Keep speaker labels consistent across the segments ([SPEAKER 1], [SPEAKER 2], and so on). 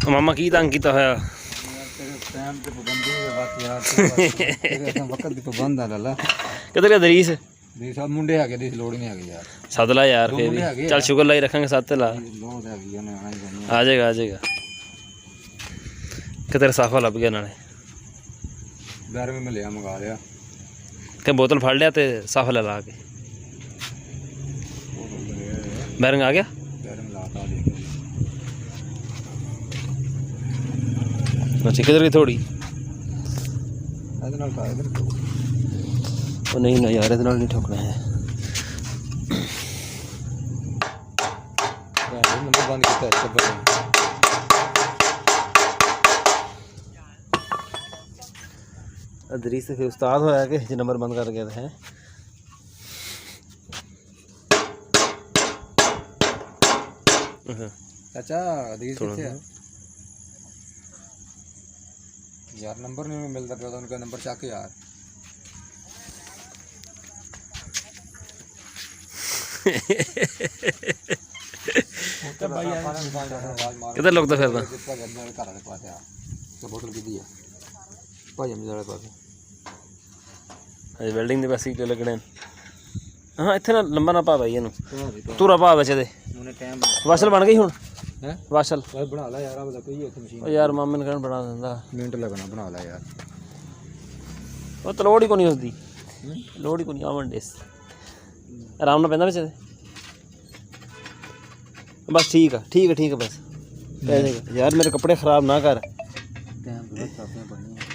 [SPEAKER 1] मामा की तंग किया होया
[SPEAKER 2] टाइम ते पाबंदी है बात यार तेरे वक्त दी पाबंद है लाला
[SPEAKER 1] किधर गया दरीस
[SPEAKER 2] दी सब मुंडे आ गए दी लोड़ नहीं आ गई यार
[SPEAKER 1] सदला यार
[SPEAKER 2] दो
[SPEAKER 1] फिर
[SPEAKER 2] मुंडे आ
[SPEAKER 1] भी
[SPEAKER 2] गए
[SPEAKER 1] चल शुगर लाई रखेंगे साथ ला
[SPEAKER 2] लोड़ आ गई ने आना ही करनी
[SPEAKER 1] आ जाएगा किधर साफा लग गया नाले
[SPEAKER 2] बैर में लिया मंगा लिया
[SPEAKER 1] ते बोतल फड़ लिया ते साफा ला के बैरंग आ गया
[SPEAKER 2] बैर में लाता दे
[SPEAKER 1] अच्छा किधर की थोड़ी
[SPEAKER 2] ਇਹਦੇ ਨਾਲ ਤਾਂ ਇਧਰ
[SPEAKER 1] ਉਹ ਨਹੀਂ ਨਾ ਯਾਰ ਇਹਦੇ ਨਾਲ ਨਹੀਂ ਠੋਕਣਾ ਹੈ
[SPEAKER 2] ਨੰਬਰ ਬੰਦ ਕੀਤਾ ਚੱਬਰ
[SPEAKER 1] दरीस से फिर उस्ताद होया कि जो नंबर बंद कर गया है
[SPEAKER 2] चाचा दीस किथे है यार नंबर नहीं मिलता पे उनका नंबर चाके यार
[SPEAKER 1] किधर लोग तो फिर
[SPEAKER 2] बोतल की दी है भाई हम वाले पास
[SPEAKER 1] अजे वेल्डिंग ਦੇ ਪੈਸੇ ਕਿਤੇ ਲੱਗਣੇ ਹਾਂ ਇੱਥੇ ਨਾ ਲੰਬਾ ਨਾ ਪਾ ਬਾਈ ਇਹਨੂੰ ਤੂਰਾ ਪਾ ਵਿੱਚ ਇਹਦੇ
[SPEAKER 2] ਉਹਨੇ ਟਾਈਮ
[SPEAKER 1] ਵਾਸ਼ਲ ਬਣ ਗਈ ਹੁਣ
[SPEAKER 2] ਹੈ
[SPEAKER 1] ਵਾਸ਼ਲ
[SPEAKER 2] ਓਏ ਬਣਾ ਲੈ ਯਾਰ ਆ ਬਤਾ ਕੋਈ ਉੱਥੇ ਮਸ਼ੀਨ
[SPEAKER 1] ਉਹ ਯਾਰ ਮਾਮੇ ਨੇ ਕਹਿਣ ਬਣਾ ਦਿੰਦਾ
[SPEAKER 2] ਮਿੰਟ ਲੱਗਣਾ ਬਣਾ ਲੈ ਯਾਰ
[SPEAKER 1] ਉਹ ਤਾਂ ਲੋੜ ਹੀ ਕੋਈ ਨਹੀਂ ਉਸਦੀ ਲੋੜ ਹੀ ਕੋਈ ਨਹੀਂ ਆਵਣ ਡੇਸ ਆਰਾਮ ਨਾਲ ਪੈਂਦਾ ਵਿੱਚ ਇਹਦੇ ਬਸ ਠੀਕ ਆ ਬਸ ਪੈ ਜਾਏਗਾ ਯਾਰ ਮੇਰੇ ਕੱਪੜੇ ਖਰਾਬ ਨਾ ਕਰ
[SPEAKER 2] ਟਾਈਮ ਬਹੁਤ ਕਾਫੀਆਂ ਪੜਨੀਆਂ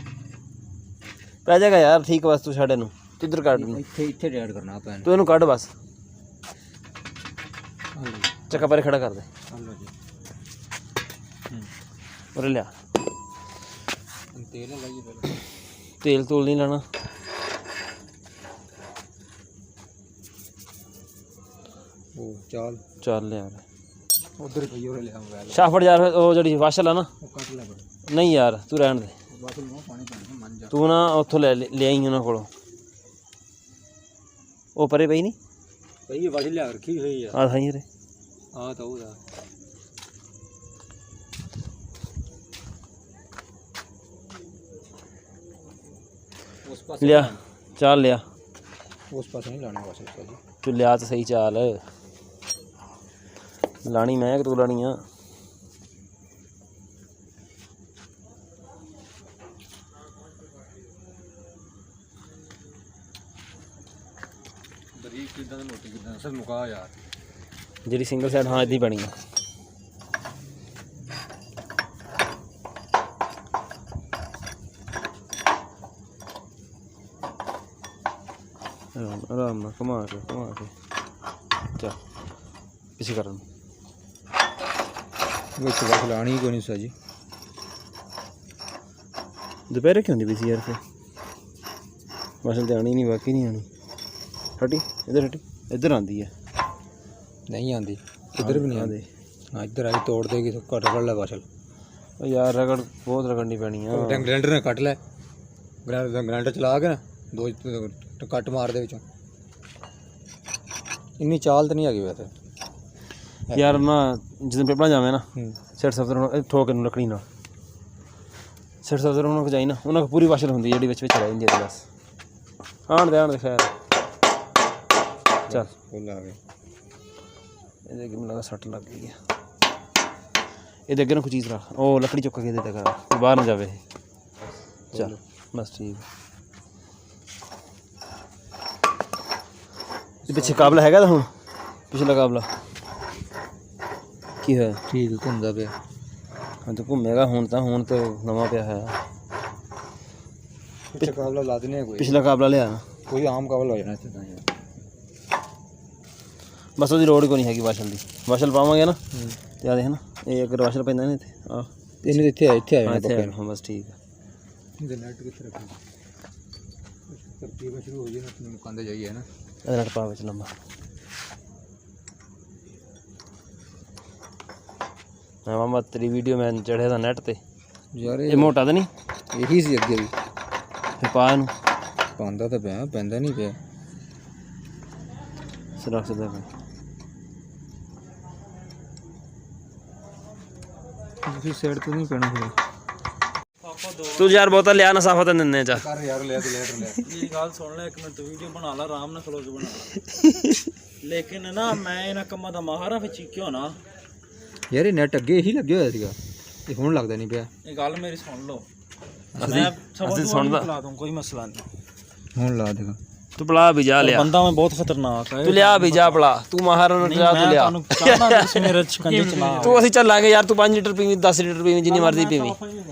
[SPEAKER 1] ਪੈ ਜਾਏਗਾ ਯਾਰ ਠੀਕ ਬਸ ਤੂੰ ਛੱਡ ਇਹਨੂੰ ਕਿੱਧਰ ਕੱਢ ਨੂੰ
[SPEAKER 2] ਇੱਥੇ ਡੈਡ ਕਰਨਾ ਪੈਣ
[SPEAKER 1] ਤੂੰ ਇਹਨੂੰ ਕੱਢ ਬਸ ਚੱਕਾ ਪਰੇ ਖੜਾ ਕਰ ਦੇ
[SPEAKER 2] ਹਲੋ ਜੀ
[SPEAKER 1] ਉਰੇ ਲਿਆ
[SPEAKER 2] ਤੇਲ ਲਾਈਏ ਪਹਿਲਾਂ
[SPEAKER 1] ਤੇਲ ਤੂਲ ਨਹੀਂ ਲੈਣਾ
[SPEAKER 2] ਉਹ ਚਾਲ
[SPEAKER 1] ਲਿਆ
[SPEAKER 2] ਉਧਰ ਪਈ ਉਹ ਲਿਆ ਮੋਬਾਈਲ
[SPEAKER 1] ਸ਼ਾਫਟ ਯਾਰ ਉਹ ਜਿਹੜੀ ਵਾਸ਼ਲ ਆ ਨਾ
[SPEAKER 2] ਉਹ ਕੱਟ ਲੈ ਬੜਾ
[SPEAKER 1] ਨਹੀਂ ਯਾਰ ਤੂੰ ਰਹਿਣ ਦੇ
[SPEAKER 2] ਬਾਕੀ ਨੂੰ ਪਾਣੀ ਪਾਣੀ ਮੰਨ ਜਾ
[SPEAKER 1] ਤੂੰ ਨਾ ਉੱਥੋਂ ਲੈ ਆਈ ਉਹਨਾਂ ਕੋਲੋਂ ਉਹ ਪਰੇ ਪਈ ਨਹੀਂ
[SPEAKER 2] ਪਈ ਵਾਸ਼ ਲਿਆ ਰੱਖੀ ਹੋਈ ਆ
[SPEAKER 1] ਆ ਥਾਈ ਰੇ
[SPEAKER 2] ਆ ਤਾਂ ਉਹਦਾ ਉਸ ਪਾਸੇ
[SPEAKER 1] ਲਿਆ ਚਾਲ ਲਿਆ
[SPEAKER 2] ਉਸ ਪਾਸੇ ਨਹੀਂ ਲਾਣਾ ਵਾਸ਼ ਜੀ
[SPEAKER 1] ਤੂੰ ਲਿਆ ਤਾਂ ਸਹੀ ਚਾਲ ਲਾਣੀ ਮੈਂ ਕਿ ਤੂੰ ਲਾਣੀ ਆ
[SPEAKER 2] ਬਰੀਕ ਕਿਦਾਂ ਮੋਟੀ ਕਿਦਾਂ ਸਭ ਮੁਕਾ ਯਾਰ
[SPEAKER 1] ਜਿਹੜੀ ਸਿੰਗਲ ਸਾਈਡ ਹਾਂ ਇੱਦਾਂ ਬਣੀ ਆ ਆਰਾਮ ਨਾਲ ਘੁਮਾ ਕੇ ਚੱਲ ਪਿੱਛੇ ਕਰਨ
[SPEAKER 2] ਵਿੱਚ ਵਾਸ਼ ਲਾਣੀ ਕੋਈ ਨਹੀਂ ਸਾਜੀ
[SPEAKER 1] ਦੁਪਹਿਰੇ ਕਿਉਂ ਨਹੀਂ ਸੀ ਯਾਰ ਫਿਰ ਮਸਲ ਤੇ ਆਣੀ ਨਹੀਂ ਬਾਕੀ ਨਹੀਂ ਆਣੀ ਹਟੀ ਇੱਧਰ ਆਂਦੀ ਹੈ
[SPEAKER 2] ਨਹੀਂ ਆਂਦੀ ਇੱਧਰ ਵੀ ਨਹੀਂ ਆਂਦੀ ਹਾਂ ਇੱਧਰ ਆਈ ਤੋੜ ਦੇਗੀ ਤਾਂ ਘੱਟ ਕਰ ਲੈ ਵਾਸ਼ਲ
[SPEAKER 1] ਉਹ ਯਾਰ ਰਗੜ ਬਹੁਤ ਰਗੜਨੀ ਪੈਣੀ ਆ
[SPEAKER 2] ਗ੍ਰਾਈਂਡਰ ਨੇ ਕੱਟ ਲੈ ਗ੍ਰਾਈਂਡਰ ਚਲਾ ਕੇ ਨਾ ਦੋ ਕੱਟ ਮਾਰ ਦੇ ਵਿੱਚੋਂ ਇੰਨੀ ਚਾਲ ਤਾਂ ਨਹੀਂ ਹੈਗੀ ਵੈਸੇ
[SPEAKER 1] ਯਾਰ ਨਾ ਜਦੋਂ ਪੇਪਰਾਂ ਜਾਵੇਂ ਨਾ ਸਿਰ ਸਫਦਰ ਨੂੰ ਠੋਕ ਨੂੰ ਲੱਕੜੀ ਨਾਲ ਸਿਰ ਸਫਦਰ ਉਹਨਾਂ ਕੋ ਜਾਈ ਨਾ ਉਹਨਾਂ ਕੋ ਪੂਰੀ ਵਾਸ਼ਲ ਹੁੰਦੀ ਜਿਹੜੀ ਵਿੱਚ ਰਹਿ ਜਾਂਦੀ ਹੈ ਬਸ ਆਣ ਦੇ ਖੈਰ ਚੱਲ
[SPEAKER 2] ਫੁੱਲ ਆ ਗਏ
[SPEAKER 1] ਇਹਦੇ ਅੱਗੇ ਮੈਨੂੰ ਲੱਗਾ ਸੱਟ ਲੱਗ ਗਈ ਹੈ ਇਹਦੇ ਅੱਗੇ ਨਾ ਕੋਈ ਚੀਜ਼ ਰੱਖ ਉਹ ਲੱਕੜੀ ਚੁੱਕ ਕੇ ਇਹਦੇ ਤੇ ਕਰ ਬਾਹਰ ਨਾ ਜਾਵੇ ਚੱਲ ਬਸ ਠੀਕ ਇਹ ਪਿੱਛੇ ਕਾਬਲਾ ਹੈਗਾ ਤਾਂ ਹੁਣ ਪਿਛਲਾ ਕਾਬਲਾ ਕੀ ਹੋਇਆ
[SPEAKER 2] ਠੀਕ ਘੁੰਮਦਾ ਪਿਆ
[SPEAKER 1] ਹਾਂ ਤਾਂ ਘੁੰਮੇਗਾ ਹੁਣ ਤਾਂ ਨਵਾਂ ਪਿਆ ਹੋਇਆ
[SPEAKER 2] ਪਿੱਛੇ ਕਾਬਲਾ ਲਾ ਦਿੰਦੇ ਕੋਈ
[SPEAKER 1] ਪਿਛਲਾ ਕਾਬਲਾ ਲਿਆ ਨਾ
[SPEAKER 2] ਕੋਈ ਆਮ ਕਾਬਲਾ ਹੋ ਜਾਣਾ ਇੱਥੇ ਤਾਂ ਯਾਰ
[SPEAKER 1] ਬਸ ਉਹਦੀ ਲੋੜ ਕੋਈ ਨਹੀਂ ਹੈਗੀ ਵਾਸ਼ਲ ਦੀ ਵਾਸ਼ਲ ਪਾਵਾਂਗੇ ਨਾ ਤੇ ਆ ਦੇਖ ਨਾ ਇਹ ਅਗਰ ਵਾਸ਼ਲ ਪੈਂਦਾ ਨੇ ਇੱਥੇ ਆ
[SPEAKER 2] ਇਹਨੇ ਇੱਥੇ ਆ
[SPEAKER 1] ਹਾਂ ਬਸ ਠੀਕ ਹੈ
[SPEAKER 2] ਇਹਦੇ ਨੈਟ ਕਿੱਥੇ ਰੱਖਣਾ ਤਰਤੀਬ ਸ਼ੁਰੂ ਹੋ ਜੇ ਨਾ ਤੈਨੂੰ ਮੁਕਾਂਦੇ ਜਾਈਏ ਨਾ
[SPEAKER 1] ਇਹਦਾ ਨਟ ਪਾ ਵਿੱਚ ਲੰਮਾ ਹਾਂ ਮਾਮਾ ਤੇਰੀ ਵੀਡੀਓ ਮੈਂ ਚੜਿਆ ਦਾ ਨੈਟ ਤੇ
[SPEAKER 2] ਯਾਰ
[SPEAKER 1] ਇਹ ਮੋਟਾ ਤਾਂ ਨਹੀਂ
[SPEAKER 2] ਇਹੀ ਸੀ ਅੱਗੇ ਵੀ
[SPEAKER 1] ਫਿਰ ਪਾ ਇਹਨੂੰ
[SPEAKER 2] ਪਾਉਂਦਾ ਤਾਂ ਪਿਆ ਪੈਂਦਾ ਨਹੀਂ ਪਿਆ
[SPEAKER 1] ਰੱਖ ਸਕਦਾ
[SPEAKER 2] ਤੁਸੀਂ ਸਾਈਡ ਤੋਂ ਨਹੀਂ ਪੈਣਾ ਫਿਰ
[SPEAKER 1] ਤੂੰ ਯਾਰ ਬੋਤਲ ਲਿਆ ਨਾ ਸਾਫਾ ਤਾਂ ਦਿੰਨੇ ਚਾ
[SPEAKER 2] ਕਰ ਯਾਰ ਲੈ ਤੇ ਲੈਟਰ ਲੈ
[SPEAKER 3] ਮੇਰੀ ਗੱਲ ਸੁਣ ਲੈ ਇੱਕ ਮਿੰਟ ਵੀਡੀਓ ਬਣਾ ਲਾ ਆਰਾਮ ਨਾਲ ਖਲੋ ਕੇ ਬਣਾ ਲਾ ਲੇਕਿਨ ਨਾ ਮੈਂ ਇਹਨਾਂ ਕੰਮਾਂ ਦਾ ਮਾਹਰ ਆ ਫਿਰ ਕਿਉਂ ਨਾ
[SPEAKER 2] ਯਾਰ ਇਹ ਨੈਟ ਅੱਗੇ ਹੀ ਲੱਗਿਆ ਹੋਇਆ ਸੀਗਾ ਇਹ ਹੁਣ ਲੱਗਦਾ ਨਹੀਂ ਪਿਆ
[SPEAKER 3] ਇਹ ਗੱਲ ਮੇਰੀ ਸੁਣ ਲਓ ਮੈਂ
[SPEAKER 1] ਅਸੀਂ ਸੁਣਦਾ
[SPEAKER 3] ਲਾ ਦੂੰ ਕੋਈ ਮਸਲਾ ਨਹੀਂ
[SPEAKER 2] ਹੁਣ ਲਾ ਦੇਗਾ
[SPEAKER 1] ਤੂੰ ਪਲਾ ਵੀ ਜਾ ਲਿਆ
[SPEAKER 3] ਬੰਦਾ ਮੈਂ ਬਹੁਤ ਖਤਰਨਾਕ ਹੈ
[SPEAKER 1] ਤੂੰ ਲਿਆ ਵੀ ਜਾ ਪਲਾ ਤੂੰ ਮਾਹਰ ਨੂੰ ਜਾ ਤੂੰ ਲਿਆ
[SPEAKER 3] ਤੁਹਾਨੂੰ ਚਾਹਨਾ ਤੁਸੀਂ ਮੇਰੇ ਚਕੰਜੇ ਚ ਨਾ
[SPEAKER 1] ਤੂੰ ਅਸੀਂ ਚੱਲਾਂਗੇ ਯਾਰ ਤੂੰ 5 ਲੀਟਰ ਪੀਵੀਂ 10 ਲੀਟਰ ਪੀਵੀਂ ਜਿੰਨੀ ਮਰਜ਼ੀ ਪੀਵੀਂ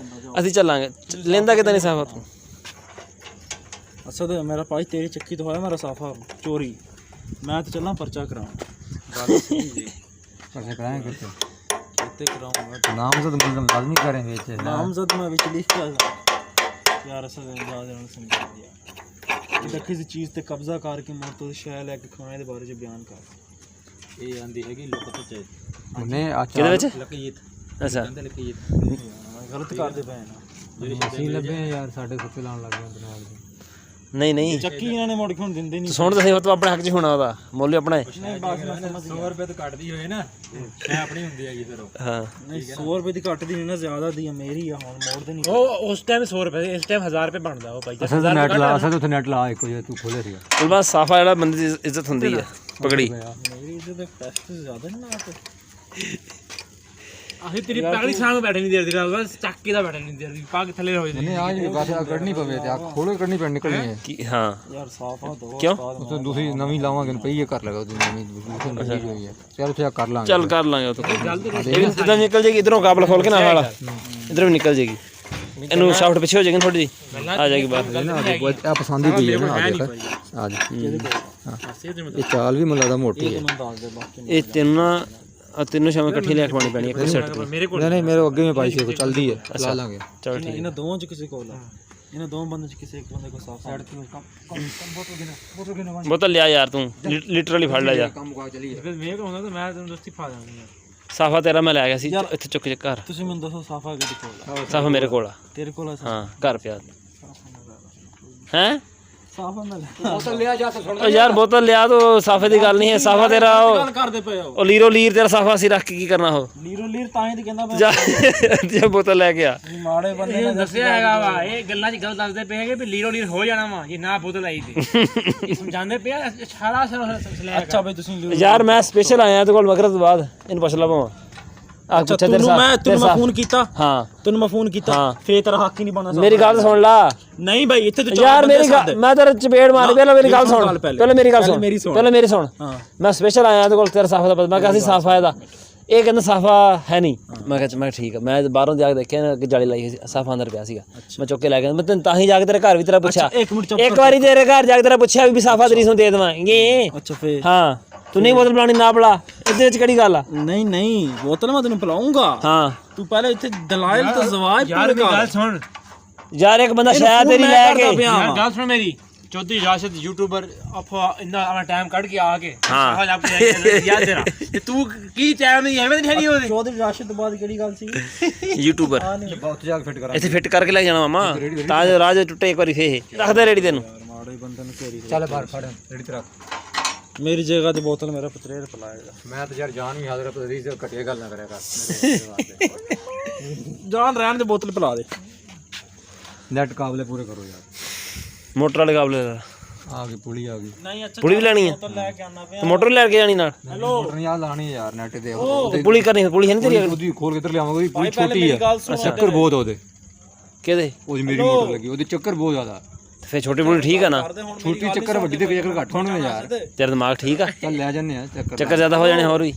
[SPEAKER 1] ਅਸੀਂ ਚੱਲਾਂਗੇ ਲੈਂਦਾ ਕਿਤੇ ਨਹੀਂ ਸਾਫਾ ਤੂੰ
[SPEAKER 3] ਅਸਦ ਮੇਰਾ ਭਾਈ ਤੇਰੀ ਚੱਕੀ ਤੋਂ ਹੋਇਆ ਮੇਰਾ ਸਾਫਾ ਚੋਰੀ ਮੈਂ ਤੇ ਚੱਲਾਂ ਪਰਚਾ ਕਰਾਉਂ ਗੱਲ ਸਹੀ ਜੀ
[SPEAKER 2] ਪਰਚਾ ਕਰਾਏ
[SPEAKER 3] ਕਿਤੇ ਕਰਾਉਂਗਾ
[SPEAKER 2] ਨਾਮਜ਼ਦ ਮੁਲਜ਼ਮ ਲਾਜ਼ਮੀ ਕरें ਵਿੱਚ
[SPEAKER 3] नामजद में विच लिख के यार असल जान समझा दिया कि किसी चीज़ ते कब्जा करके मौत तो शय लेके खाने दे बारे च बयान कर ये आंदी हैगी लुकत च
[SPEAKER 2] ਉਹਨੇ
[SPEAKER 1] ਕਿਹਦੇ ਵਿੱਚ
[SPEAKER 3] लकीत
[SPEAKER 1] ਅੱਛਾ
[SPEAKER 3] कहंदे लकीत गलत करदे पे ना
[SPEAKER 2] ਅਸੀਂ ਲੱਭੇ ਯਾਰ ਸਾਡੇ ਕੁੱਤੇ ਲਾਉਣ ਲੱਗ ਗਏ ਦਿਮਾਗ ਦੇ
[SPEAKER 1] ਨਹੀਂ ਨਹੀਂ
[SPEAKER 3] ਚੱਕੀ ਇਹਨਾਂ ਨੇ ਮੁੜ ਕੇ ਹੁਣ ਦਿੰਦੇ ਨਹੀਂ
[SPEAKER 1] ਸੁਣ ਤਾਂ ਸਹੀ ਤੂੰ ਆਪਣੇ ਹੱਕ 'ਚ ਹੋਣਾ ਉਹਦਾ ਮੁੱਲ ਆਪਣਾ ਹੈ
[SPEAKER 3] ਨਹੀਂ ਬਾਕੀ ਮੈਂ ਸਮਝ
[SPEAKER 2] 100 ਰੁਪਏ ਤੋਂ ਕੱਟਦੀ ਹੋਏ ਨਾ ਮੈਂ ਆਪਣੀ ਹੁੰਦੀ ਹੈਗੀ ਫਿਰ ਉਹ
[SPEAKER 1] ਹਾਂ
[SPEAKER 3] ਨਹੀਂ 100 ਰੁਪਏ ਦੀ ਘੱਟ ਦੀ ਨਹੀਂ ਨਾ ਜ਼ਿਆਦਾ ਦੀ ਆ ਮੇਰੀ ਆ ਹੁਣ ਮੋੜ ਦੇ ਨਹੀਂ
[SPEAKER 4] ਉਹ ਉਸ ਟਾਈਮ 100 ਰੁਪਏ ਇਸ ਟਾਈਮ 1000 ਰੁਪਏ ਬਣਦਾ ਉਹ ਭਾਈ
[SPEAKER 2] ਅਸਾਂ ਤਾਂ ਨੈਟ ਲਾ ਅਸਾਂ ਤਾਂ ਉੱਥੇ ਨੈਟ ਲਾ ਇੱਕੋ ਜਿਹਾ ਤੂੰ ਖੋਲੇ ਸੀਗਾ
[SPEAKER 1] ਉਹ ਬਸ ਸਾਫਾ ਜਿਹੜਾ ਬੰਦੇ ਦੀ ਇੱਜ਼ਤ ਹੁੰਦੀ ਹੈ ਪਕੜੀ
[SPEAKER 3] ਮੇਰੀ ਇਹਦੇ ਪੈਸੇ ਜ਼ਿਆਦਾ ਨਹੀਂ ਨਾ
[SPEAKER 4] ਅਸੀਂ ਤੇਰੀ ਪਗੜੀ ਸਾਹਮਣੇ ਬੈਠੇ ਨਹੀਂ ਦੇਰਦੀ ਰਾਤ ਬਸ ਚੱਕੀ ਦਾ ਬੈਠੇ ਨਹੀਂ ਦੇਰਦੀ ਪੱਗ ਥੱਲੇ ਹੋਈ
[SPEAKER 2] ਨਹੀਂ ਆ ਜੀ ਬਸ ਆ ਕੱਢਣੀ ਪਵੇ ਤੇ ਆ ਖੋਲੇ ਕੱਢਣੀ ਪੈਣੀ ਨਿਕਲਣੀ ਹੈ
[SPEAKER 1] ਕੀ ਹਾਂ
[SPEAKER 3] ਯਾਰ ਸਾਫ ਆ ਦੋ
[SPEAKER 1] ਕਿਉਂ
[SPEAKER 2] ਉੱਥੇ ਦੂਸਰੀ ਨਵੀਂ ਲਾਵਾਂਗੇ ਪਈਏ ਕਰ ਲਗਾ ਉਹਦੀ ਨਵੀਂ ਦੂਸਰੀ ਨਵੀਂ ਹੋਈ ਹੈ ਚਲ ਉੱਥੇ ਆ ਕਰ ਲਾਂਗੇ
[SPEAKER 1] ਚੱਲ ਕਰ ਲਾਂਗੇ ਉਹ ਤਾਂ ਇਹ ਵੀ ਜਿੱਦਾਂ ਨਿਕਲ ਜੇਗੀ ਇਧਰੋਂ ਕਾਬਲ ਖੋਲ ਕੇ ਨਾ ਵਾਲਾ ਇਧਰੋਂ ਵੀ ਨਿਕਲ ਜੇਗੀ ਇਹਨੂੰ ਸ਼ਾਫਟ ਪਿੱਛੇ ਹੋ ਜਾਏਗੀ ਥੋੜੀ ਜੀ ਆ ਜਾਏਗੀ ਬਾਹਰ
[SPEAKER 2] ਆ ਪਸੰਦ ਹੀ ਪਈ ਹੈ ਨਾ ਆ ਦੇਖ ਆ ਜੀ ਇਹ ਚਾਲ ਵੀ ਮੈਨੂੰ ਲੱਗਦਾ ਮੋਟੀ ਹੈ
[SPEAKER 3] ਦੱਸ ਦੇ ਬਾਕੀ
[SPEAKER 1] ਇਹ ਤਿੰਨੋਂ ਸ਼ਾਮਾਂ ਇਕੱਠੀ ਲੈ ਕੇ ਪਾਣੀ ਪੈਣੀ ਇੱਕ ਸੈੱਟ ਤੇ
[SPEAKER 4] ਮੇਰੇ ਕੋਲ
[SPEAKER 2] ਨਹੀਂ ਮੇਰੇ ਅੱਗੇ ਮੈਂ ਪਾਈ ਸੀ ਚੱਲਦੀ ਹੈ ਲਾ ਲਾਂਗੇ
[SPEAKER 1] ਚਲ ਠੀਕ
[SPEAKER 3] ਇਹਨਾਂ ਦੋਵਾਂ ਚ ਕਿਸੇ ਕੋਲ ਆ ਇਹਨਾਂ ਦੋਵਾਂ ਬੰਦੇ ਚ ਕਿਸੇ ਇੱਕ ਬੰਦੇ ਕੋਲ ਸਾਫ ਸਾਈਡ
[SPEAKER 1] ਬੋਤਲ ਲਿਆ ਯਾਰ ਤੂੰ ਲਿਟਰਲੀ ਫੜ ਲੈ ਜਾ
[SPEAKER 2] ਕੰਮ ਕਾ ਚਲੀਏ
[SPEAKER 4] ਫਿਰ ਮੇਰੇ ਕੋਲ ਹੁੰਦਾ ਤਾਂ ਮੈਂ ਤੈਨੂੰ ਦੋਸਤੀ ਪਾ ਦਾਂਗਾ
[SPEAKER 1] ਸਾਫਾ ਤੇਰਾ ਮੈਂ ਲੈ ਗਿਆ ਸੀ ਇੱਥੇ ਚੁੱਕ ਕੇ ਘਰ
[SPEAKER 3] ਤੁਸੀਂ ਮੈਨੂੰ ਦੱਸੋ ਸਾਫਾ ਕਿਹਦੇ ਕੋਲ ਆ
[SPEAKER 1] ਸਾਫਾ ਮੇਰੇ ਕੋਲ ਆ
[SPEAKER 3] ਤੇਰੇ ਕੋਲ ਆ
[SPEAKER 1] ਹਾਂ ਘਰ ਪਿਆ ਹੈ
[SPEAKER 3] ਸਾਫਾ ਮੈਂ
[SPEAKER 2] ਬੋਤਲ ਲਿਆ ਜਾ ਕੇ ਸੁਣ
[SPEAKER 1] ਉਹ ਯਾਰ ਬੋਤਲ ਲਿਆ ਤੋ ਸਾਫੇ ਦੀ ਗੱਲ ਨਹੀਂ ਹੈ ਸਾਫਾ ਤੇਰਾ
[SPEAKER 3] ਗੱਲ ਕਰਦੇ ਪਏ ਹੋ
[SPEAKER 1] ਉਹ ਲੀਰੋ ਲੀਰ ਤੇਰਾ ਸਾਫਾ ਅਸੀਂ ਰੱਖ ਕੇ ਕੀ ਕਰਨਾ ਉਹ
[SPEAKER 3] ਲੀਰੋ ਲੀਰ ਤਾਂ ਹੀ ਤੇ ਕਹਿੰਦਾ ਮੈਂ
[SPEAKER 1] ਜਾ ਜੇ ਬੋਤਲ ਲੈ ਕੇ ਆ
[SPEAKER 3] ਮਾੜੇ ਬੰਦੇ ਨੇ
[SPEAKER 4] ਦੱਸਿਆ ਹੈਗਾ ਵਾ ਇਹ ਗੱਲਾਂ 'ਚ ਗੱਲ ਦੱਸਦੇ ਪਏ ਹੈਗੇ ਵੀ ਲੀਰੋ ਲੀਰ ਹੋ ਜਾਣਾ ਵਾ ਜੇ ਨਾ ਬੋਤਲ ਆਈ ਤੇ ਇਹ ਸਮਝਾਉਂਦੇ ਪਿਆ ਸਾਰਾ ਸਲੈਕ
[SPEAKER 3] ਅੱਛਾ ਬਈ ਤੁਸੀਂ ਲੀਰੋ
[SPEAKER 1] ਯਾਰ ਮੈਂ ਸਪੈਸ਼ਲ ਆਇਆ ਤੇ ਕੋਲ ਮਗਰਤ ਤੋਂ ਬਾਅਦ ਇਹਨੂੰ ਪੁੱਛ ਲਾ ਭਾਵਾਂ ਆ ਪੁੱਛਿਆ ਤੇਰੇ ਸਾਹ
[SPEAKER 3] ਤੈਨੂੰ ਮੈਂ ਫੋਨ ਕੀਤਾ
[SPEAKER 1] ਹਾਂ
[SPEAKER 3] ਤੈਨੂੰ ਮੈਂ ਫੋਨ ਕੀਤਾ ਫੇਰ ਤੇਰਾ ਹੱਕ ਹੀ ਨਹੀਂ ਬਣਨਾ
[SPEAKER 1] ਮੇਰੀ ਗੱਲ ਸੁਣ ਲਾ
[SPEAKER 3] ਨਹੀਂ ਭਾਈ ਇੱਥੇ ਤੂੰ
[SPEAKER 1] ਯਾਰ ਮੇਰੀ ਗੱਲ ਮੈਂ ਤੇਰੇ ਚਪੇੜ ਮਾਰ ਪਹਿਲਾਂ ਮੇਰੀ ਗੱਲ ਸੁਣ ਪਹਿਲਾਂ ਮੇਰੀ ਗੱਲ ਸੁਣ ਪਹਿਲਾਂ ਮੇਰੀ ਸੁਣ
[SPEAKER 3] ਹਾਂ
[SPEAKER 1] ਮੈਂ ਸਪੈਸ਼ਲ ਆਇਆ ਤੇ ਕੋਲ ਤੇਰਾ ਸਾਫਾ ਦਾ ਪਤਾ ਮੈਂ ਕਿਹਾ ਸੀ ਸਾਫਾ ਇਹਦਾ ਇਹ ਕਹਿੰਦਾ ਸਾਫਾ ਹੈ ਨਹੀਂ ਮੈਂ ਕਿਹਾ ਠੀਕ ਆ ਮੈਂ ਬਾਹਰੋਂ ਜਾ ਕੇ ਦੇਖਿਆ ਨਾ ਕਿ ਜਾਲੀ ਲਾਈ ਹੋਈ ਸੀ ਸਾਫਾ ਅੰਦਰ ਪਿਆ ਸੀਗਾ ਮੈਂ ਚੁੱਕ ਕੇ ਲੈ ਗਿਆ ਮੈਂ ਤੈਨੂੰ ਤਾਂ ਹੀ ਜਾ ਕੇ ਤੇਰੇ ਘਰ ਵੀ ਤੇਰਾ ਪੁੱਛਿਆ
[SPEAKER 3] ਇੱਕ ਮਿੰਟ ਚੁੱਪ
[SPEAKER 1] ਇੱਕ ਵਾਰੀ ਤੇਰੇ ਘਰ ਜਾ ਕੇ ਤੇਰਾ ਪੁੱਛਿਆ ਵੀ ਸਾਫਾ ਤੇਰੀ ਨੂੰ ਦੇ ਦੇਵਾਂਗੇ
[SPEAKER 3] ਅੱਛਾ ਫੇਰ
[SPEAKER 1] ਹਾਂ ਤੂੰ ਨਹੀਂ ਬੋਤਲ ਪਿਲਾਣੀ ਨਾ ਪਿਲਾ ਇਹਦੇ ਵਿੱਚ ਕਿਹੜੀ ਗੱਲ ਆ
[SPEAKER 3] ਨਹੀਂ ਨਹੀਂ ਬੋਤਲ ਮੈਂ ਤੈਨੂੰ ਪਿਲਾਉਂਗਾ
[SPEAKER 1] ਹਾਂ
[SPEAKER 3] ਤੂੰ ਪਹਿਲੇ ਇੱਥੇ ਦਲਾਇਲ ਤੇ ਜ਼ਵਾਇਬ
[SPEAKER 4] ਯਾਰ ਮੇਰੀ ਗੱਲ ਸੁਣ
[SPEAKER 1] ਯਾਰ ਇੱਕ ਬੰਦਾ ਸ਼ਾਇਦ ਤੇਰੀ ਲੈ ਕੇ
[SPEAKER 4] ਯਾਰ ਗੱਲ ਸੁਣ ਮੇਰੀ ਚੌਧਰੀ ਰਾਸ਼ਦ ਯੂਟਿਊਬਰ ਆਪਾ ਇੰਨਾ ਆਪਣਾ ਟਾਈਮ ਕੱਢ ਕੇ ਆ ਕੇ
[SPEAKER 1] ਹਾਂ।
[SPEAKER 4] ਯਾਦ ਤੇਰਾ ਤੇ ਤੂੰ ਕੀ ਟਾਈਮ ਨਹੀਂ ਐਵੇਂ ਨਹੀਂ ਉਹਦੇ
[SPEAKER 3] ਚੌਧਰੀ ਰਾਸ਼ਦ ਤੋਂ ਬਾਅਦ ਕਿਹੜੀ ਗੱਲ ਸੀ
[SPEAKER 1] ਯੂਟਿਊਬਰ
[SPEAKER 2] ਬਹੁਤ ਜਾ ਕੇ ਫਿੱਟ ਕਰਾਂ
[SPEAKER 1] ਇੱਥੇ ਫਿੱਟ ਕਰਕੇ ਲੈ ਜਾਣਾ ਮਾਮਾ ਤਾਂ ਜੋ ਰਾਜ ਟੁੱਟੇ ਇੱਕ ਵਾਰੀ ਫੇ ਰੱਖਦਾ ਰੇੜੀ ਤੈਨੂੰ
[SPEAKER 3] ਮਾੜੇ ਬੰਦੇ ਨੂੰ ਘੇਰੀ
[SPEAKER 2] ਚੱਲ ਬਾਹਰ ਫੜ ਰੇੜੀ ਤੇ ਰੱਖ
[SPEAKER 3] ਮੇਰੀ ਜਗ੍ਹਾ ਤੇ ਬੋਤਲ ਮੇਰਾ ਪਤਰੇਰ ਪਿਲਾਏਗਾ
[SPEAKER 2] ਮੈਂ ਤਾਂ ਯਾਰ ਜਾਨ ਵੀ ਹਾਜ਼ਰ ਪਤਰੀ ਤੇ ਘਟੀਆ ਗੱਲ ਨਾ ਕਰਿਆ ਕਰ
[SPEAKER 3] ਜਾਨ ਰਹਿਣ ਦੇ ਬੋਤਲ ਪਿਲਾ ਦੇ
[SPEAKER 2] ਨੈਟ ਕਾਬਲੇ ਪੂਰੇ ਕਰੋ ਯਾਰ
[SPEAKER 1] ਮੋਟਰ ਵਾਲੇ ਕਾਬਲੇ ਦਾ
[SPEAKER 2] ਆ ਗਈ ਪੁਲੀ ਆ ਗਈ
[SPEAKER 3] ਨਹੀਂ ਅੱਛਾ
[SPEAKER 1] ਪੁਲੀ ਵੀ ਲੈਣੀ ਆ
[SPEAKER 3] ਬੋਤਲ ਲੈ ਕੇ ਆਣਾ ਪਿਆ
[SPEAKER 1] ਤੇ ਮੋਟਰ ਲੈ ਕੇ ਜਾਣੀ ਨਾਲ
[SPEAKER 2] ਮੋਟਰ ਨਹੀਂ ਆ ਲਾਣੀ ਯਾਰ ਨੈਟ ਤੇ
[SPEAKER 1] ਤੇ ਪੁਲੀ ਕਰਨੀ ਪੁਲੀ ਹੈ ਨਹੀਂ ਤੇਰੀ
[SPEAKER 2] ਉਹਦੀ ਖੋਲ ਕੇ ਤੇ ਲਿਆਵਾਂਗੇ ਉਹਦੀ ਪੁਲੀ
[SPEAKER 3] ਪਹਿਲੇ
[SPEAKER 2] ਛੋਟੀ
[SPEAKER 3] ਮੇਰੀ
[SPEAKER 2] ਆ
[SPEAKER 3] ਗੱਲ ਸੁਣੋ
[SPEAKER 2] ਚੱਕਰ ਬਹੁਤ ਆ ਉਹਦੇ
[SPEAKER 1] ਕਿਹਦੇ
[SPEAKER 2] ਉਹਦੀ ਮੇਰੀ ਮੋਟਰ ਲੱਗੀ ਉਹਦੇ ਚੱਕਰ ਬਹੁਤ ਜ਼ਿਆਦਾ
[SPEAKER 1] ਫੇ ਛੋਟੀ ਪੁਲੀ ਠੀਕ ਆ ਨਾ
[SPEAKER 3] ਕਰਦੇ ਹੁਣ
[SPEAKER 2] ਛੋਟੀ ਚੱਕਰ ਵੱਡੀ ਤੇ ਚੱਕਰ ਘੱਟ ਹੋਣਗੇ ਯਾਰ
[SPEAKER 1] ਤੇਰਾ ਦਿਮਾਗ ਠੀਕ ਆ
[SPEAKER 2] ਚੱਲ ਲੈ ਜੰਨੇ ਆ ਚੱਕਰ
[SPEAKER 1] ਚੱਕਰ ਜ਼ਿਆਦਾ ਹੋ ਜਾਣੇ ਹੋਰ ਵੀ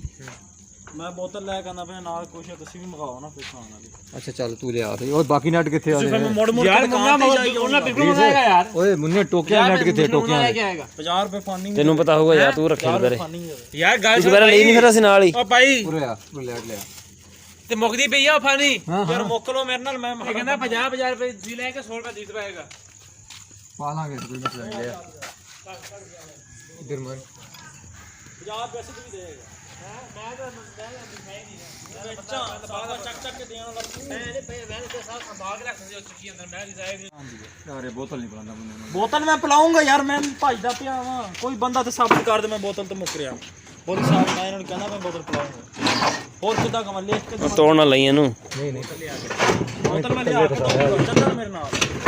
[SPEAKER 3] ਮੈਂ ਬੋਤਲ ਲੈ ਕੇ ਆਣਾ ਪਿਆ ਨਾਲ ਕੁਛ ਤੁਸੀਂ ਵੀ ਮੰਗਾਓ ਨਾ ਫਿਰ ਖਾਣ ਵਾਲੀ
[SPEAKER 2] ਅੱਛਾ ਚੱਲ ਤੂੰ ਲਿਆ ਤੇ ਉਹ ਬਾਕੀ ਨੈਟ ਕਿੱਥੇ ਆ
[SPEAKER 3] ਮੋੜ ਮੋੜ
[SPEAKER 4] ਯਾਰ ਮੰਗਾ ਉਹਨਾਂ ਬਿਲਕੁਲ ਮੰਗਾਏਗਾ ਯਾਰ
[SPEAKER 2] ਓਏ ਮੁੰਨੇ ਟੋਕਿਆ ਨੈਟ ਕਿੱਥੇ ਟੋਕਿਆ
[SPEAKER 4] ਲੈ ਕੇ ਆਏਗਾ
[SPEAKER 3] 50 ਰੁਪਏ ਫਾਨੀ
[SPEAKER 1] ਤੈਨੂੰ ਪਤਾ ਹੋਊਗਾ ਯਾਰ ਤੂੰ ਰੱਖੀ ਤੇਰੇ
[SPEAKER 3] ਫਾਨੀ
[SPEAKER 4] ਯਾਰ ਗੱਲ
[SPEAKER 1] ਤੂੰ ਪਹਿਲਾਂ ਲਈ ਨਹੀਂ ਫਿਰ ਅਸੀਂ ਨਾਲ ਹੀ
[SPEAKER 4] ਓ ਭਾਈ
[SPEAKER 2] ਪੂਰੇ ਆ ਪੂਰੇ ਲੈ ਲਿਆ
[SPEAKER 4] ਤੇ ਮੁਕਦੀ ਪਈ ਆ ਫਾਨੀ
[SPEAKER 3] ਯਾਰ ਮੁੱਕ ਲੋ ਮੇਰੇ ਨਾਲ ਮੈਂ
[SPEAKER 4] ਇਹ ਕਹਿੰਦਾ 50 ਰੁਪਏ ਦੀ ਲੈ ਕੇ 100 ਰੁਪਏ ਦੇ ਦਵਾਏਗਾ
[SPEAKER 2] ਪਾ ਲਾਂਗੇ ਕੋਈ ਮਸਲਾ ਨਹੀਂ ਲਿਆ ਇਧਰ ਮਾਰ
[SPEAKER 3] 50 ਪੈਸੇ ਵੀ ਦੇਗਾ ਮੈਂ ਤਾਂ ਬੱਚਾ ਬਾਬਾ ਚੱਕ ਚੱਕ ਕੇ ਦੇਣ ਵਾਲਾ
[SPEAKER 4] ਮੈਂ ਤੇ ਸਾਹ ਸੰਭਾਲ ਕੇ ਰੱਖਦੇ ਉਹ ਚੁੱਕੀ ਅੰਦਰ ਮੈਂ ਜਾਏਗੀ
[SPEAKER 2] ਯਾਰ ਇਹ ਬੋਤਲ ਨਹੀਂ ਪਲਾਉਂਦਾ ਮੁੰਨੇ ਨੂੰ
[SPEAKER 3] ਬੋਤਲ ਮੈਂ ਪਿਲਾਉਂਗਾ ਯਾਰ ਮੈਂ ਭੱਜਦਾ ਪਿਆ ਵਾਂ ਕੋਈ ਬੰਦਾ ਤੇ ਸਾਬਤ ਕਰ ਦੇ ਮੈਂ ਬੋਤਲ ਤੇ ਮੁੱਕ ਰਿਹਾ ਬੋਤਲ ਸਾਬਤ ਮੈਂ ਇਹਨਾਂ ਨੂੰ ਕਹਿੰਦਾ ਮੈਂ ਬੋਤਲ ਪਿਲਾਉਂਗਾ और खुदा का लिख के
[SPEAKER 1] ਤੋੜ ਨਾ ਲਈ ਇਹਨੂੰ
[SPEAKER 3] बोतल में लिया चल मेरे नाल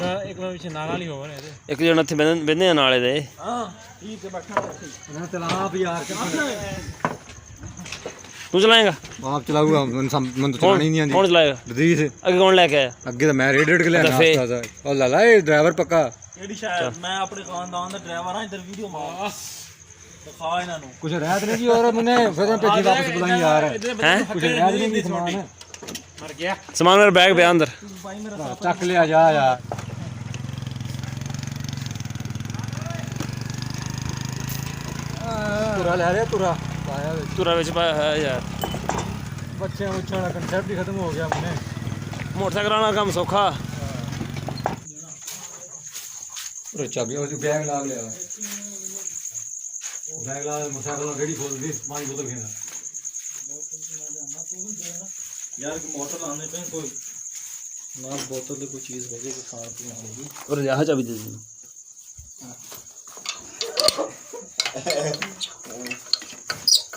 [SPEAKER 4] ਇੱਕ ਵਾਰ ਵਿੱਚ ਨਾਲ ਵਾਲੀ ਹੋਵੇ ਇਹਦੇ
[SPEAKER 1] ਇੱਕ ਜਣਾ ਇੱਥੇ ਬੰਦੇ ਆ ਨਾਲੇ ਦੇ
[SPEAKER 3] हां ठीक है बैठा
[SPEAKER 2] ना चला आप यार
[SPEAKER 1] ਤੂੰ ਚਲਾਏਗਾ
[SPEAKER 2] आप चलाऊंगा मन तो चलानी नहीं आती
[SPEAKER 1] ਕੌਣ ਚਲਾਏਗਾ
[SPEAKER 2] रदीस
[SPEAKER 1] ਅੱਗੇ ਕੌਣ ਲੈ ਕੇ ਆਇਆ
[SPEAKER 2] ਅੱਗੇ ਤਾਂ ਮੈਂ ਰੇਡ ਕੇ ਲਿਆ
[SPEAKER 1] ਦਫੇ।
[SPEAKER 2] ਨਾਸਤਾ ਉਹ ਲਾਲਾ ਇਹ ਡਰਾਈਵਰ ਪੱਕਾ
[SPEAKER 3] एडी शायद मैं अपने खानदान ਦਾ ਡਰਾਈਵਰ ਹਾਂ ਇਧਰ ਵੀਡੀਓ ਮਾਰ ਦਿਖਾ ਇਹਨਾਂ ਨੂੰ
[SPEAKER 2] ਕੁਛ ਰਹਿਤ ਨਹੀਂ ਜੀ और मैंने फिर भेजी वापस बुलाई यार
[SPEAKER 1] ਹੈ
[SPEAKER 2] कुछ रहत नहीं सामान
[SPEAKER 4] ਮਰ ਗਿਆ
[SPEAKER 1] ਸਮਾਨ ਮੇਰਾ ਬੈਗ ਪਿਆ ਅੰਦਰ
[SPEAKER 3] ਭਾਈ ਮੇਰਾ
[SPEAKER 2] ਚੱਕ ਲਿਆ ਜਾ यार ਤੁਰਾ ਲੈ ਰਿਹਾ ਤੁਰਾ ਪਾਇਆ ਵਿੱਚ
[SPEAKER 1] ਤੁਰਾ ਵਿੱਚ ਪਾਇਆ ਹੋਇਆ ਯਾਰ
[SPEAKER 2] ਬੱਚਿਆਂ ਉੱਚਾਂ ਦਾ ਕਨਸੈਪਟ ਹੀ ਖਤਮ ਹੋ ਗਿਆ ਮੈਨੇ
[SPEAKER 1] ਮੋਟਰਸਾਈਕਲ ਵਾਲਾ ਕੰਮ ਸੌਖਾ
[SPEAKER 2] ਉਹ ਚਾਬੀ ਉਹ ਬੈਗ ਲਾ ਲਿਆ ਬੈਗ ਲਾ ਮੋਟਰਸਾਈਕਲ ਨਾਲ ਰੇੜੀ ਖੋਲ ਦੀ ਪਾਣੀ ਬੋਤਲ घेना
[SPEAKER 3] यार की मोटर लाने पे कोई ना बोतल की कोई चीज हो गई कि खाना पीना होगी
[SPEAKER 1] और यहाँ चाबी दे दी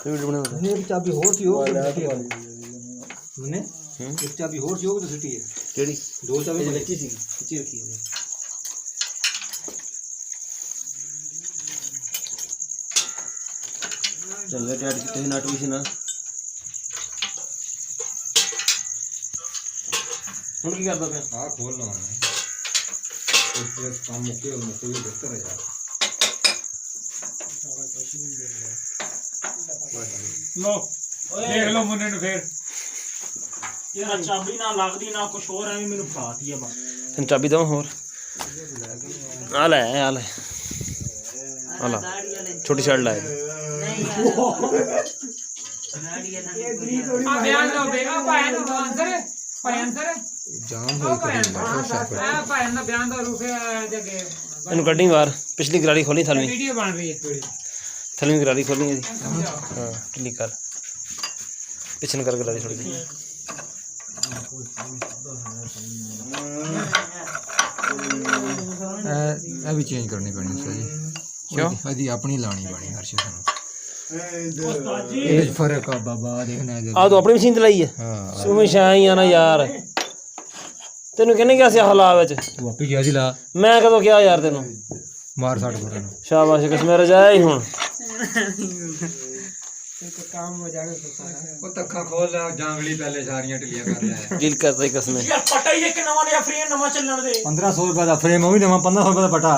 [SPEAKER 1] वीडियो बना
[SPEAKER 2] मैंने एक चाबी और सी हो मैंने एक चाबी और सी हो तो सिटी है
[SPEAKER 1] केड़ी
[SPEAKER 2] दो चाबी
[SPEAKER 1] बच्ची सी बच्ची रखी है चल ले डैड कितने नट भी ना ਹੁਣ ਕੀ ਕਰਦਾ ਪਿਆ
[SPEAKER 2] हाँ खोल लो मैंने एक काम मुके बेहतर है यार
[SPEAKER 3] लो
[SPEAKER 4] ਦੇਖ ਲਓ ਮੁੰਡੇ ਨੂੰ ਫੇਰ
[SPEAKER 3] यार चाबी ना लगदी ना कुछ और है मैंने फसाती है बस
[SPEAKER 1] ਤੈਨੂੰ ਚਾਬੀ ਦਵਾਂ ਹੋਰ ਆ ਲੈ ਆ ਲੈ ਆ ਲੈ ਛੋਟੀ ਸ਼ਰਟ ਲੈ
[SPEAKER 4] ਆ ਬਿਆਨ ਲਓ ਬੇਗਾ ਭਾਇਆ ਨੂੰ ਅੰਦਰ
[SPEAKER 2] जाम हो
[SPEAKER 4] ਭਾਇਆ ਦਾ ਬਿਆਨ ਦਾ ਰੂਫੇ ਜਗੇ
[SPEAKER 1] ਇਹਨੂੰ ਕੱਢੀ ਬਾਹਰ ਪਿਛਲੀ ਗਰਾਰੀ ਖੋਲੀ ਥੱਲੇ
[SPEAKER 4] ਵੀਡੀਓ ਬਣ ਰਹੀ ਹੈ
[SPEAKER 1] ਥੱਲੇ ਗਰਾਰੀ ਖੋਲੀ ਇਹਦੀ ਹਾਂ ਢਿੱਲੀ ਕਰ ਪਿਛਨ ਕਰ ਗਰਾਰੀ ਥੋੜੀ ਜਿਹੀ
[SPEAKER 2] ਇਹ ਵੀ ਚੇਂਜ ਕਰਨੀ ਪੈਣੀ ਸਰ ਜੀ
[SPEAKER 1] ਕਿਉਂ
[SPEAKER 2] ਇਹਦੀ ਆਪਣੀ ਲਾਣੀ ਪੈਣੀ ਹਰ ਸ਼ੇ ਸਾਨੂੰ ਇਹ ਫਰਕ ਆ ਬਾਬਾ ਦੇਖਣਾ
[SPEAKER 1] ਆ ਤੂੰ ਆਪਣੀ ਮਸ਼ੀਨ ਤੇ ਲਾਈ ਹੈ
[SPEAKER 2] ਹਾਂ
[SPEAKER 1] ਤੂੰ ਵੀ ਸ਼ਾਈ ਆ ਨਾ ਯਾਰ ਤੈਨੂੰ ਕਿਹਨੇ ਕਿਹਾ ਸੀ ਹਲਾ ਵਿੱਚ
[SPEAKER 2] ਤੂੰ ਆਪੀ ਗਿਆ ਸੀ ਲਾ
[SPEAKER 1] ਮੈਂ ਕਦੋਂ ਕਿਹਾ ਯਾਰ ਤੈਨੂੰ
[SPEAKER 2] ਮਾਰ ਸਾਡ ਕੋਲ ਨੂੰ
[SPEAKER 1] ਸ਼ਾਬਾਸ਼ ਕਿਸ ਮੇਰੇ ਜਾਇਆ ਹੀ ਹੁਣ
[SPEAKER 2] ਉਹ ਤੱਖਾ ਖੋਲ ਲੈ ਜਾਂਗਲੀ ਪਹਿਲੇ ਸਾਰੀਆਂ ਢਿੱਲੀਆਂ ਕਰ ਲੈ
[SPEAKER 1] ਡੀਲ ਕਰਦਾ ਕਸਮੇ
[SPEAKER 3] यार पटा ही एक नवा लिया फ्रेम नवा चलण दे
[SPEAKER 2] 1500 ਰੁਪਏ ਦਾ ਫਰੇਮ ਉਹ ਵੀ ਨਵਾਂ 1500 ਰੁਪਏ ਦਾ ਪਟਾ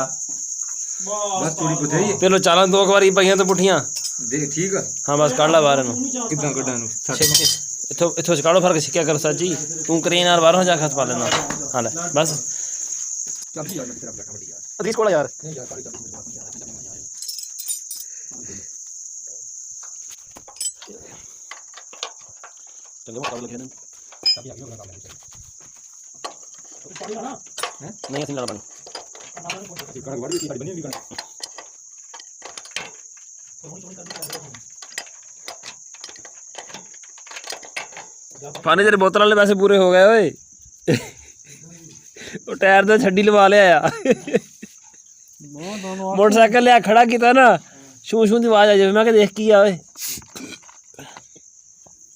[SPEAKER 2] ਬਸ ਥੋੜੀ ਬਥੇਰੀ
[SPEAKER 1] ਪਹਿਲੋ ਚਾਲਾਂ ਦੋ ਵਾਰੀ ਪਈਆਂ ਤੇ ਪੁੱਠੀਆਂ
[SPEAKER 2] ਦੇਖ ਠੀਕ ਆ
[SPEAKER 1] ਹਾਂ ਬਸ ਕੱਢ ਲੈ ਬਾਹਰ ਇਹਨੂੰ
[SPEAKER 2] ਕਿੱਦਾਂ ਕੱਢਾਂ ਨੂੰ
[SPEAKER 1] ਇੱਥੋਂ ਇੱਥੋਂ ਕਾੜੋ ਫਰਕ ਸਿੱਖਿਆ ਕਰ ਸਾਜੀ ਤੂੰ ਕਰੇਨ ਨਾਲ ਬਾਹਰੋਂ ਜਾ ਕੇ ਹੱਥ ਪਾ ਲੈਣਾ ਹਾਂ ਲੈ ਬਸ
[SPEAKER 2] ਚੱਲ ਯਾਰ ਤੇਰਾ ਬਲੈਕ ਬੜੀ ਯਾਰ
[SPEAKER 1] ਅਦੀਸ ਕੋਲ ਯਾਰ
[SPEAKER 2] ਨਹੀਂ ਯਾਰ ਕਾਲੀ ਚੱਲ
[SPEAKER 1] ਚੰਗੇ ਮੁਕਾਬਲੇ ਖੇਡਣ
[SPEAKER 2] ਚਾਬੀ ਆ ਗਈ ਉਹਦਾ ਕੰਮ ਹੈ
[SPEAKER 1] ਨਹੀਂ ਅਸੀਂ ਲੜਨਾ
[SPEAKER 2] ਇਹ ਕਣਕ ਵੜੀ ਸੀ ਬਣੀ ਵੀ ਕਣਕ
[SPEAKER 1] ਪਾਣੀ ਤੇਰੇ ਬੋਤਲ ਵਾਲੇ ਪੈਸੇ ਪੂਰੇ ਹੋ ਗਏ ਓਏ ਉਹ ਟਾਇਰ ਦਾ ਛੱਡੀ ਲਵਾ ਲਿਆ ਆ ਮੋਟਰਸਾਈਕਲ ਲਿਆ ਖੜਾ ਕੀਤਾ ਨਾ ਸ਼ੂ ਸ਼ੂ ਦੀ ਆਵਾਜ਼ ਆ ਜਾਵੇ ਮੈਂ ਕਿ ਦੇਖ ਕੀ ਆ ਓਏ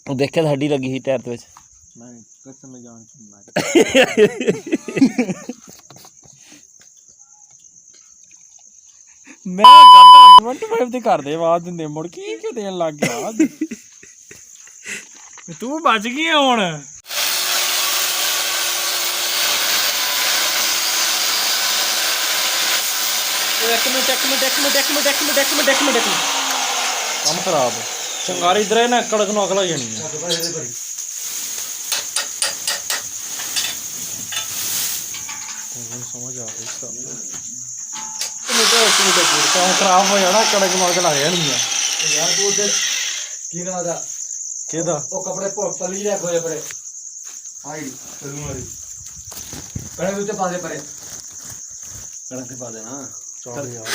[SPEAKER 1] ਉਹ ਦੇਖਿਆ ਤਾਂ ਹੱਡੀ ਲੱਗੀ ਸੀ ਟਾਇਰ ਦੇ ਵਿੱਚ
[SPEAKER 3] मैं कसम में जान सुनना मैं कहता 25 ਤੇ ਕਰਦੇ ਆਵਾਜ਼ ਦਿੰਦੇ ਮੁੜ ਕੀ ਕਿਉਂ ਦੇਣ ਲੱਗ ਗਿਆ
[SPEAKER 4] ਤੂੰ ਬਚ ਗਈ ਹੁਣ
[SPEAKER 3] ਕੰਮ ਖਰਾਬ ਚੰਗਾਰੀ ਇਧਰ ਨਾ ਕੜਕ ਨੂੰ ਅਗਲਾ ਜਾਣੀ ਹੈ ਸਮਝ ਆ ਗਈ ਇਸ ਕੰਮ ਖਰਾਬ ਹੋ ਜਾਣਾ ਕੜਕ ਨੂੰ ਅਗਲਾ ਜਾਣੀ ਹੈ
[SPEAKER 2] ਯਾਰ ਤੂੰ ਤੇ ਕੀ ਨਾ ਦਾ
[SPEAKER 3] ਕਿਹਦਾ
[SPEAKER 2] ਉਹ ਕੱਪੜੇ ਪਲੀ ਲੈ ਖੋਏ ਪਰੇ ਆਈ ਤੈਨੂੰ ਮਾਰੀ ਪਰੇ ਉੱਤੇ ਪਾ ਦੇ ਪਰੇ
[SPEAKER 1] ਕਣਕ ਤੇ ਪਾ ਦੇਣਾ
[SPEAKER 3] ਚੱਲ ਯਾਰ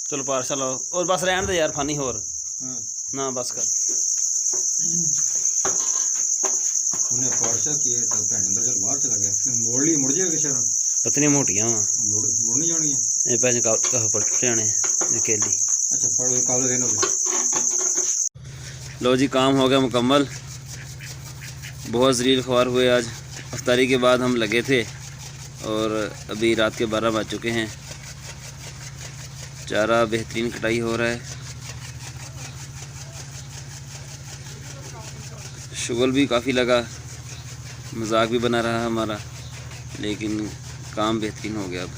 [SPEAKER 1] ਚਲੋ ਪਾਰਸਲ ਔਰ ਬਸ ਰਹਿਣ ਦੇ ਯਾਰ ਫਾਨੀ ਹੋਰ ਨਾ ਬਸ ਕਰ
[SPEAKER 2] ਉਹਨੇ ਪਾਰਸਲ ਕੀਏ ਤਾਂ बाहर चला गया मोड़ ली मुड़ जाएगा शहर
[SPEAKER 4] पतनी मोटियां वा
[SPEAKER 2] मुड़ नहीं जानी है
[SPEAKER 4] ये पैसे कह पड़ जाने अकेली।
[SPEAKER 2] अच्छा फड़ो काबले देनो
[SPEAKER 1] लो जी काम हो गया मुकम्मल। बहुत ज़लील ख्वार हुए आज। अफ्तारी के बाद हम लगे थे और अभी रात के 12 बज चुके हैं। चारा बेहतरीन कटाई हो रहा है। शुगल भी काफ़ी लगा, मजाक भी बना रहा हमारा, लेकिन काम बेहतरीन हो गया। अब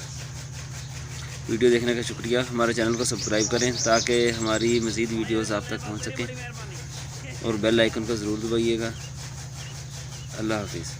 [SPEAKER 1] वीडियो देखने का शुक्रिया। हमारे चैनल को सब्सक्राइब करें ताकि हमारी मज़ीद वीडियोस आप तक पहुंच सकें और बेल आइकन को ज़रूर दबाइएगा। अल्लाह हाफिज़।